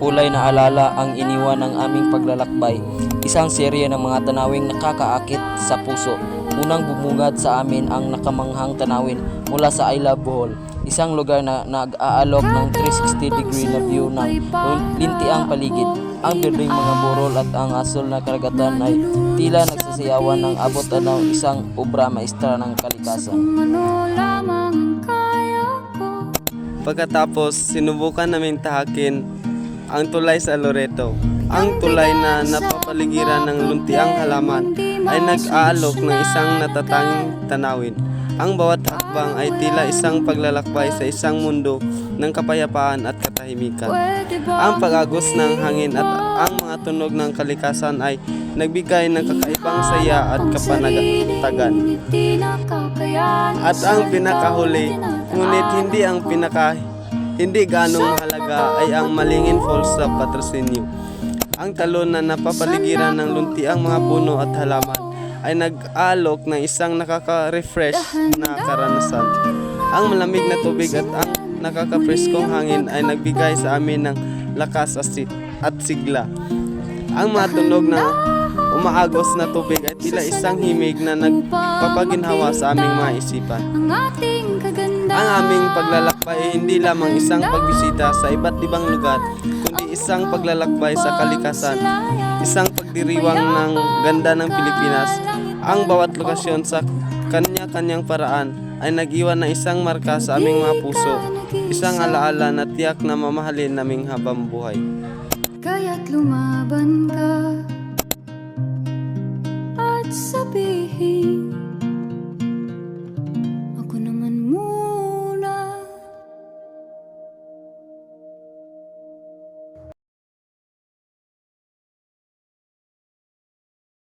makulay na alala ang iniwan ng aming paglalakbay. Isang serye ng mga tanawing nakakaakit sa puso. Unang bumungad sa amin ang nakamanghang tanawin mula sa I Love Bohol. Isang lugar na nag-aalok ng 360-degree na view ng lintiang paligid. Ang berdeng mga burol at ang asul na karagatan ay tila nagsasayawan ng abot ng isang obra maestra ng kalikasan. Pagkatapos, sinubukan namin tahakin ang tulay sa Loreto. Ang tulay na napapaligiran ng luntiang halaman ay nag-aalok ng isang natatanging tanawin. Ang bawat hakbang ay tila isang paglalakbay sa isang mundo ng kapayapaan at katahimikan. Ang pag-agos ng hangin at ang mga tunog ng kalikasan ay nagbigay ng kakaibang saya at kapanatagan. At ang pinakahuli, ngunit hindi ganong mahalaga ay ang Malingin Falls sa Patrocinio. Ang talon na napapaligiran ng luntiang mga puno at halaman ay nag-aalok ng isang nakaka-refresh na karanasan. Ang malamig na tubig at ang nakaka-preskong hangin ay nagbigay sa amin ng lakas at sigla. Ang mga tunog na umaagos na tubig ay tila isang himig na nagpapaginhawa sa aming mga isipan. Ang aming paglalakbay ay hindi lamang isang pagbisita sa iba't ibang lugar, kundi isang paglalakbay sa kalikasan, isang pagdiriwang ng ganda ng Pilipinas. Ang bawat lokasyon sa kanya-kanyang paraan ay nag-iwan ng isang marka sa aming mga puso, isang alaala na tiyak na mamahalin naming habang buhay. Kaya't lumaban ka at sabihin